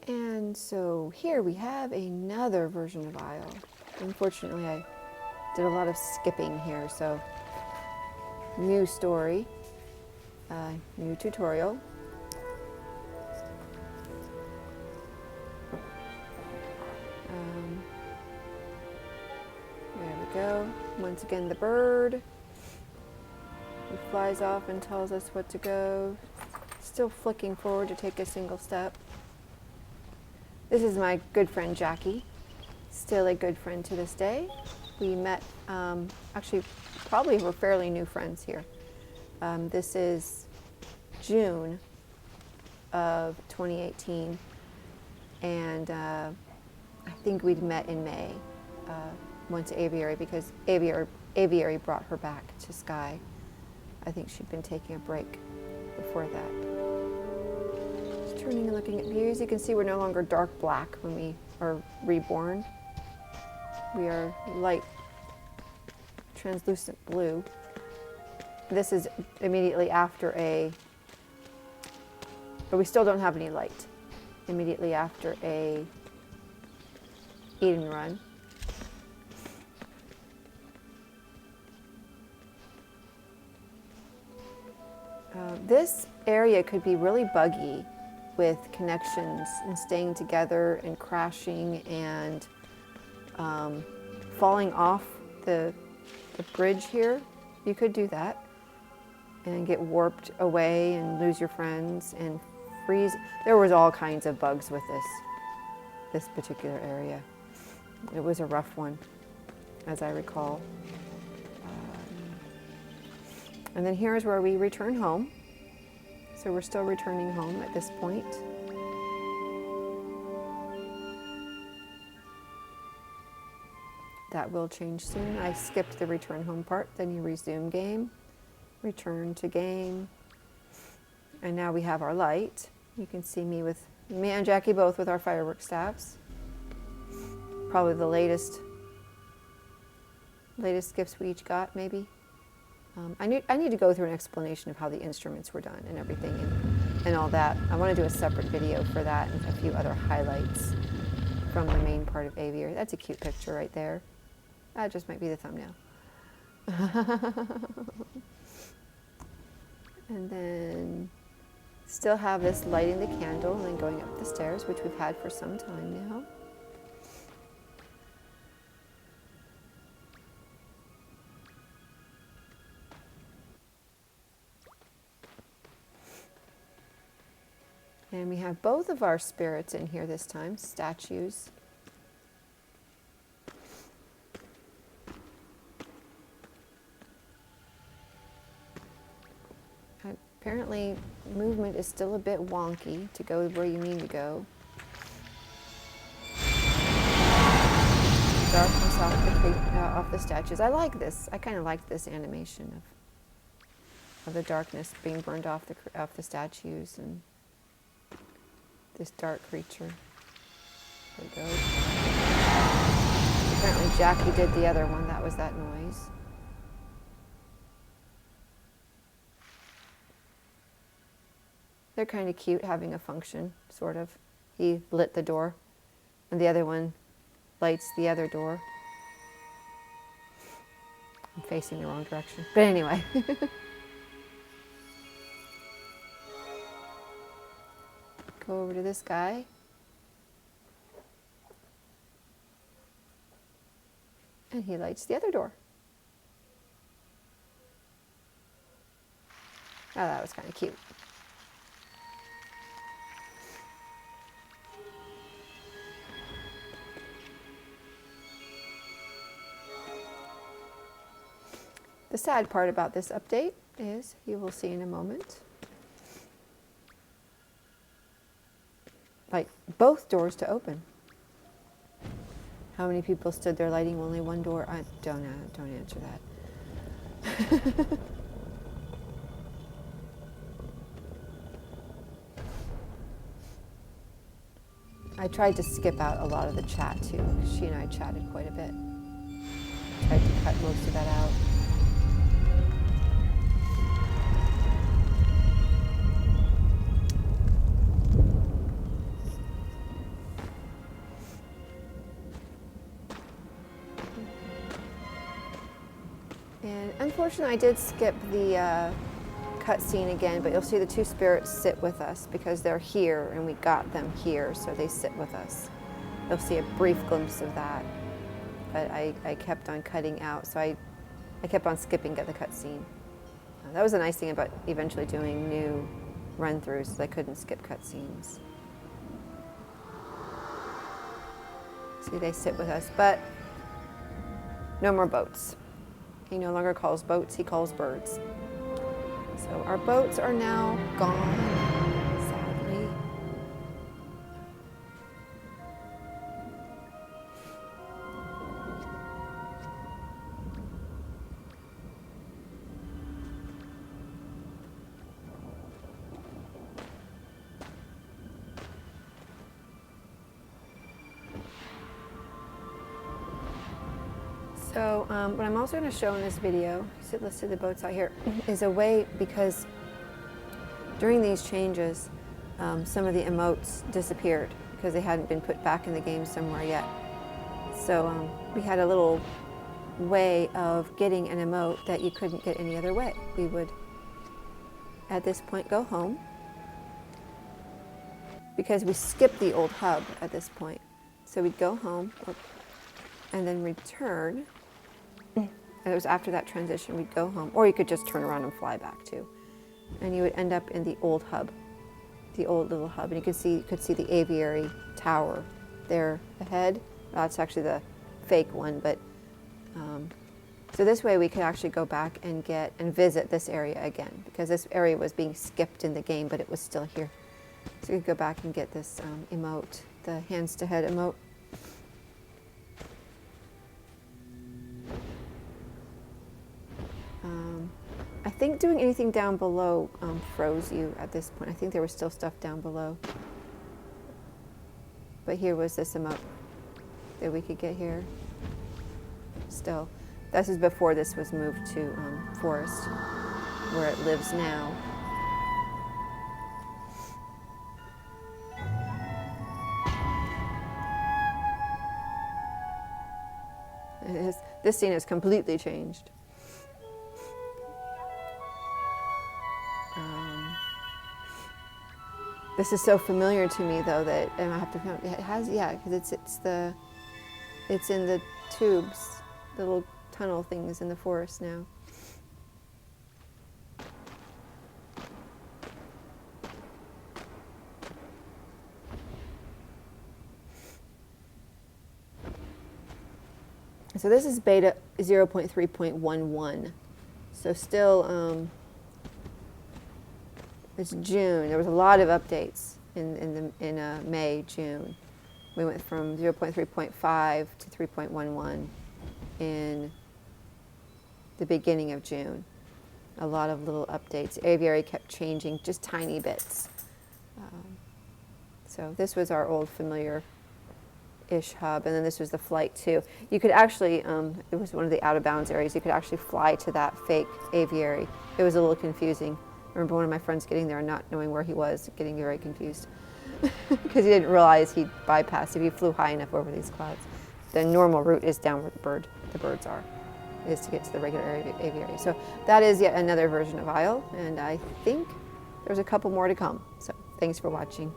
And so here we have another version of Isle. Unfortunately, I did a lot of skipping here, so new story, new tutorial. There we go. Once again, the bird. He flies off and tells us what to go. Still flicking forward to take a single step. This is my good friend Jackie. Still a good friend to this day. We met, actually, probably we're fairly new friends here. This is June of 2018, and I think we'd met in May. Went to Aviary because Aviary brought her back to Sky. I think she'd been taking a break before that. Just turning and looking at views. You can see we're no longer dark black when we are reborn. We are light translucent blue. This is immediately after but we still don't have any light. Immediately after a eat and run. This area could be really buggy with connections and staying together and crashing and falling off the bridge here. You could do that and get warped away and lose your friends and freeze. There was all kinds of bugs with this particular area. It was a rough one, as I recall. And then here's where we return home. So we're still returning home at this point. That will change soon. I skipped the return home part, then you resume game, return to game. And now we have our light. You can see me and Jackie both with our fireworks staffs. Probably the latest gifts we each got, maybe. I need to go through an explanation of how the instruments were done and everything and all that. I want to do a separate video for that and a few other highlights from the main part of Aviary. That's a cute picture right there. That just might be the thumbnail. And then still have this lighting the candle and then going up the stairs, which we've had for some time now. And we have both of our spirits in here this time, statues. Apparently, movement is still a bit wonky to go where you need to go. Darkness off the statues. I like this. I kind of like this animation of the darkness being burned off the statues and this dark creature. There it goes. Apparently Jackie did the other one. That was that noise. They're kind of cute having a function, sort of. He lit the door, and the other one lights the other door. I'm facing the wrong direction. But anyway. Go over to this guy. And he lights the other door. Oh, that was kind of cute. The sad part about this update is, you will see in a moment, like both doors to open. How many people stood there lighting only one door? I don't answer that. I tried to skip out a lot of the chat too, because she and I chatted quite a bit. Tried to cut most of that out. Unfortunately, I did skip the cutscene again, but you'll see the two spirits sit with us because they're here and we got them here, so they sit with us. You'll see a brief glimpse of that, but I kept on cutting out, so I kept on skipping at the cutscene. That was a nice thing about eventually doing new run-throughs, is I couldn't skip cutscenes. See, they sit with us, but no more boats. He no longer calls boats, he calls birds. So our boats are now gone, sadly. So what I'm also going to show in this video, see listed the boats out here, is a way, because during these changes, some of the emotes disappeared because they hadn't been put back in the game somewhere yet. So we had a little way of getting an emote that you couldn't get any other way. We would, at this point, go home, because we skipped the old hub at this point. So we'd go home and then return. And it was after that transition we'd go home, or you could just turn around and fly back too. And you would end up in the old hub, the old little hub, and you could see the aviary tower there ahead. That's actually the fake one, but so this way we could actually go back and visit this area again, because this area was being skipped in the game, but it was still here. So you could go back and get this emote, the hands to head emote. I think doing anything down below froze you at this point. I think there was still stuff down below. But here was this emote that we could get here. Still. This is before this was moved to Forest, where it lives now. This scene has completely changed. This is so familiar to me, though, that and I have to count. It has, yeah, because it's in the tubes, the little tunnel things in the forest now. So this is beta 0.3.11. So still. It's June. There was a lot of updates in May, June. We went from 0.3.5 to 3.11 in the beginning of June. A lot of little updates. Aviary kept changing, just tiny bits. So this was our old familiar-ish hub, and then this was the flight too. You could actually, it was one of the out-of-bounds areas. You could actually fly to that fake aviary. It was a little confusing. I remember one of my friends getting there and not knowing where he was, getting very confused because he didn't realize he'd bypassed if he flew high enough over these clouds. The normal route is down where the birds are, is to get to the regular aviary. So that is yet another version of Isle, and I think there's a couple more to come. So thanks for watching.